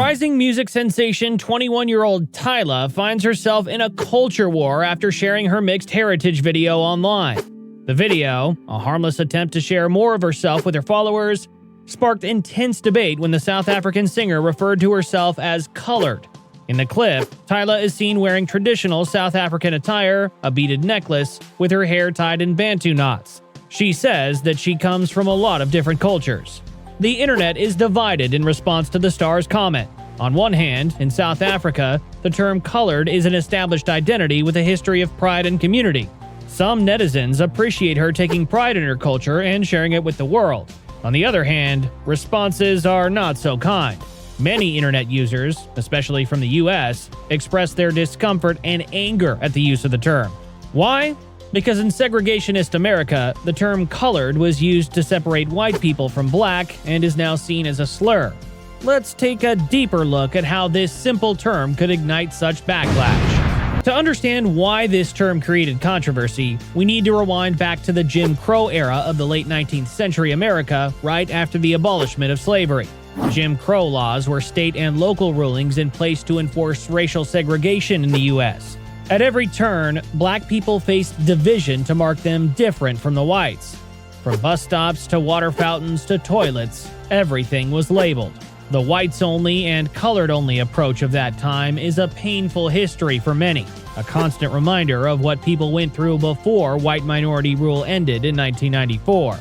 Rising music sensation 21-year-old Tyla finds herself in a culture war after sharing her mixed heritage video online. The video, a harmless attempt to share more of herself with her followers, sparked intense debate when the South African singer referred to herself as colored. In the clip, Tyla is seen wearing traditional South African attire, a beaded necklace, with her hair tied in Bantu knots. She says that she comes from a lot of different cultures. The internet is divided in response to the star's comment. On one hand, in South Africa, the term colored is an established identity with a history of pride and community. Some netizens appreciate her taking pride in her culture and sharing it with the world. On the other hand, responses are not so kind. Many internet users, especially from the US, express their discomfort and anger at the use of the term. Why? Because in segregationist America, the term colored was used to separate white people from black and is now seen as a slur. Let's take a deeper look at how this simple term could ignite such backlash. To understand why this term created controversy, we need to rewind back to the Jim Crow era of the late 19th century America, right after the abolishment of slavery. Jim Crow laws were state and local rulings in place to enforce racial segregation in the U.S. At every turn, black people faced division to mark them different from the whites. From bus stops to water fountains to toilets, everything was labeled. The whites-only and colored-only approach of that time is a painful history for many, a constant reminder of what people went through before white minority rule ended in 1994.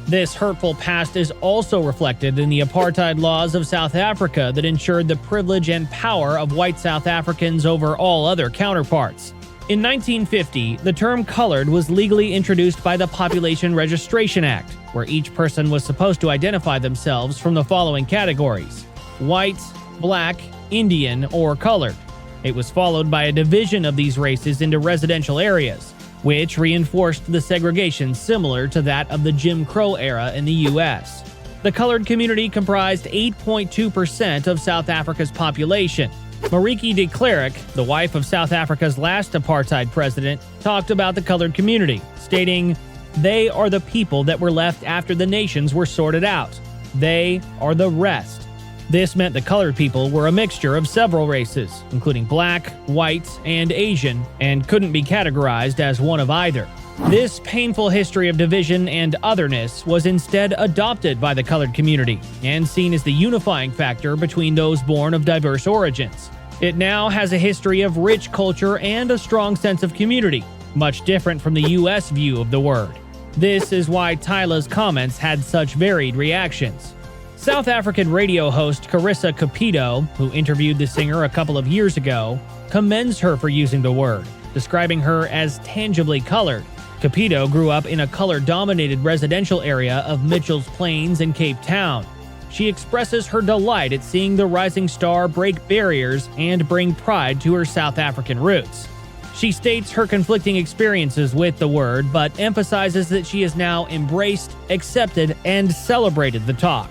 This hurtful past is also reflected in the apartheid laws of South Africa that ensured the privilege and power of white South Africans over all other counterparts. In 1950, the term colored was legally introduced by the Population Registration Act, where each person was supposed to identify themselves from the following categories: white, black, Indian, or colored. It was followed by a division of these races into residential areas, which reinforced the segregation similar to that of the Jim Crow era in the U.S. The colored community comprised 8.2% of South Africa's population. Mariki de Klerk, the wife of South Africa's last apartheid president, talked about the colored community, stating, "They are the people that were left after the nations were sorted out. They are the rest." This meant the colored people were a mixture of several races, including black, white, and Asian, and couldn't be categorized as one of either. This painful history of division and otherness was instead adopted by the colored community and seen as the unifying factor between those born of diverse origins. It now has a history of rich culture and a strong sense of community, much different from the US view of the word. This is why Tyla's comments had such varied reactions. South African radio host Carissa Capito, who interviewed the singer a couple of years ago, commends her for using the word, describing her as tangibly colored. Capito grew up in a color-dominated residential area of Mitchell's Plains in Cape Town. She expresses her delight at seeing the rising star break barriers and bring pride to her South African roots. She states her conflicting experiences with the word, but emphasizes that she has now embraced, accepted, and celebrated the talk.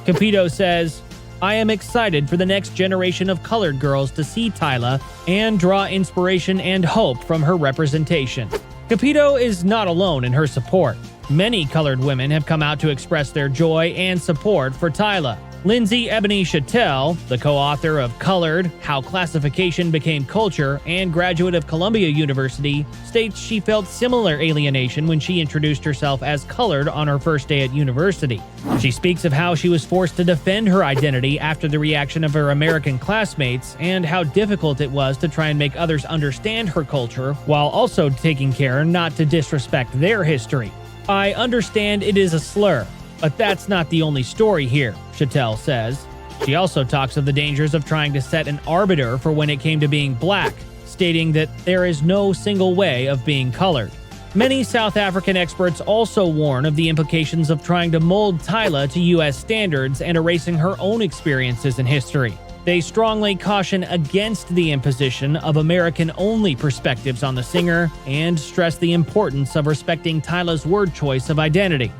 Capito says, "I am excited for the next generation of colored girls to see Tyla and draw inspiration and hope from her representation." Capito is not alone in her support. Many colored women have come out to express their joy and support for Tyla. Lindsay Ebony Chattel, the co-author of Colored: How Classification Became Culture and graduate of Columbia University, states she felt similar alienation when she introduced herself as colored on her first day at university. She speaks of how she was forced to defend her identity after the reaction of her American classmates and how difficult it was to try and make others understand her culture while also taking care not to disrespect their history. "I understand it is a slur, but that's not the only story here," Chattel says. She also talks of the dangers of trying to set an arbiter for when it came to being black, stating that there is no single way of being colored. Many South African experts also warn of the implications of trying to mold Tyla to U.S. standards and erasing her own experiences in history. They strongly caution against the imposition of American-only perspectives on the singer and stress the importance of respecting Tyla's word choice of identity.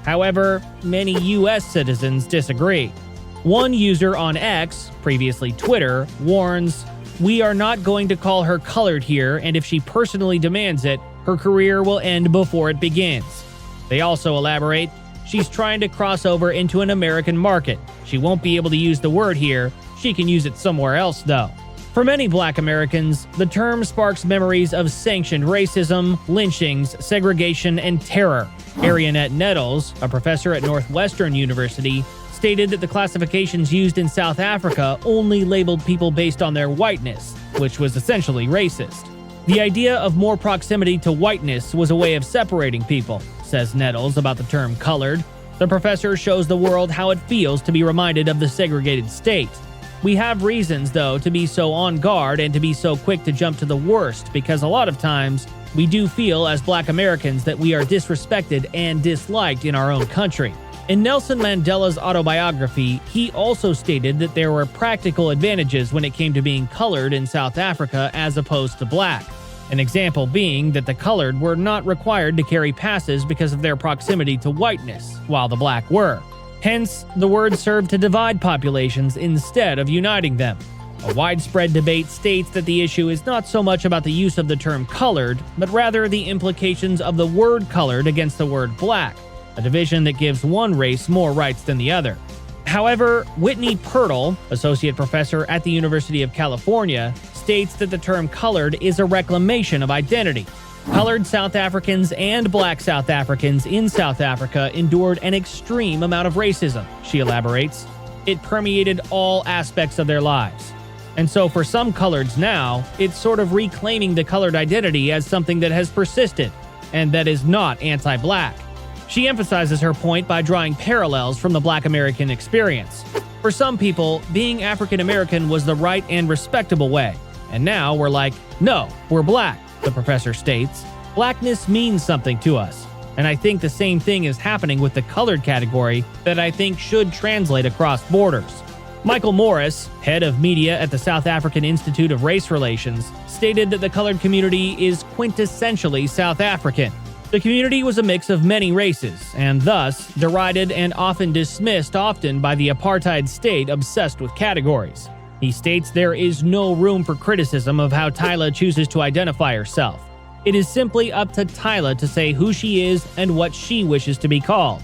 However, many U.S. citizens disagree. One user on X, previously Twitter, warns, "We are not going to call her colored here, and if she personally demands it, her career will end before it begins." They also elaborate, She's trying to cross over into an American market. She won't be able to use the word here. She can use it somewhere else, though. For many Black Americans, the term sparks memories of sanctioned racism, lynchings, segregation, and terror. Arianette Nettles, a professor at Northwestern University, stated that the classifications used in South Africa only labeled people based on their whiteness, which was essentially racist. The idea of more proximity to whiteness was a way of separating people, says Nettles about the term colored. The professor shows the world how it feels to be reminded of the segregated state. We have reasons, though, to be so on guard and to be so quick to jump to the worst, because a lot of times we do feel as Black Americans that we are disrespected and disliked in our own country. In Nelson Mandela's autobiography, he also stated that there were practical advantages when it came to being colored in South Africa as opposed to Black. An example being that the colored were not required to carry passes because of their proximity to whiteness, while the Black were. Hence, the word served to divide populations instead of uniting them. A widespread debate states that the issue is not so much about the use of the term colored, but rather the implications of the word colored against the word Black, a division that gives one race more rights than the other. However, Whitney Pirtle, associate professor at the University of California, states that the term colored is a reclamation of identity. Colored South Africans and Black South Africans in South Africa endured an extreme amount of racism, she elaborates. It permeated all aspects of their lives. And so for some coloreds now, it's sort of reclaiming the colored identity as something that has persisted, and that is not anti-Black. She emphasizes her point by drawing parallels from the Black American experience. For some people, being African American was the right and respectable way. And now we're like, no, we're Black, the professor states. Blackness means something to us. And I think the same thing is happening with the colored category that I think should translate across borders. Michael Morris, head of media at the South African Institute of Race Relations, stated that the colored community is quintessentially South African. The community was a mix of many races, and thus derided and often dismissed by the apartheid state obsessed with categories. He states there is no room for criticism of how Tyla chooses to identify herself. It is simply up to Tyla to say who she is and what she wishes to be called.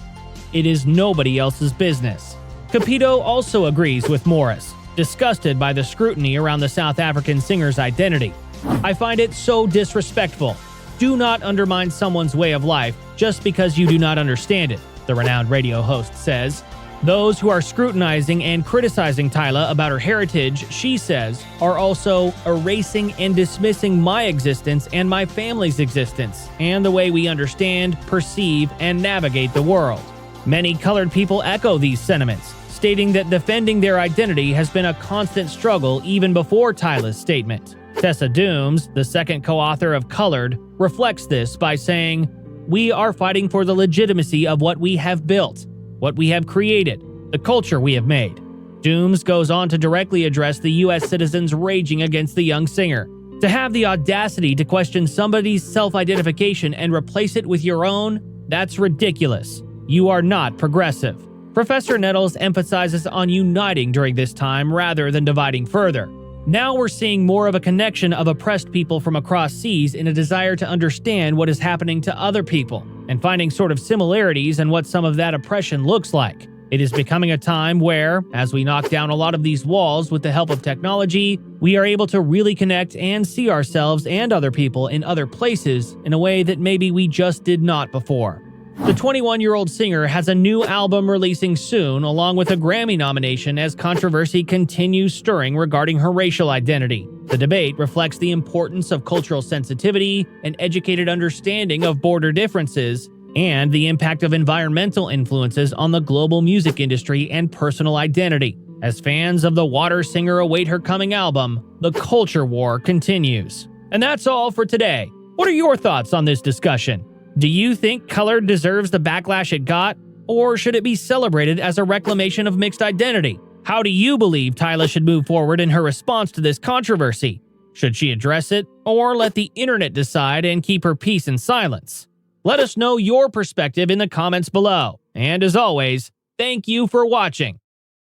It is nobody else's business. Capito also agrees with Morris, disgusted by the scrutiny around the South African singer's identity. I find it so disrespectful. Do not undermine someone's way of life just because you do not understand it, the renowned radio host says. Those who are scrutinizing and criticizing Tyla about her heritage, she says, are also erasing and dismissing my existence and my family's existence, and the way we understand, perceive, and navigate the world. Many colored people echo these sentiments, stating that defending their identity has been a constant struggle even before Tyla's statement. Tessa Dooms, the second co-author of Colored, reflects this by saying, "We are fighting for the legitimacy of what we have built, what we have created, the culture we have made." Dooms goes on to directly address the U.S. citizens raging against the young singer. To have the audacity to question somebody's self-identification and replace it with your own, that's ridiculous. You are not progressive. Professor Nettles emphasizes on uniting during this time rather than dividing further. Now we're seeing more of a connection of oppressed people from across seas in a desire to understand what is happening to other people, and finding sort of similarities in what some of that oppression looks like. It is becoming a time where, as we knock down a lot of these walls with the help of technology, we are able to really connect and see ourselves and other people in other places in a way that maybe we just did not before. The 21-year-old singer has a new album releasing soon, along with a Grammy nomination, as controversy continues stirring regarding her racial identity. The debate reflects the importance of cultural sensitivity, an educated understanding of border differences, and the impact of environmental influences on the global music industry and personal identity. As fans of the Water singer await her coming album, the culture war continues. And that's all for today. What are your thoughts on this discussion? Do you think Colored deserves the backlash it got? Or should it be celebrated as a reclamation of mixed identity? How do you believe Tyla should move forward in her response to this controversy? Should she address it, or let the internet decide and keep her peace in silence? Let us know your perspective in the comments below. And as always, thank you for watching.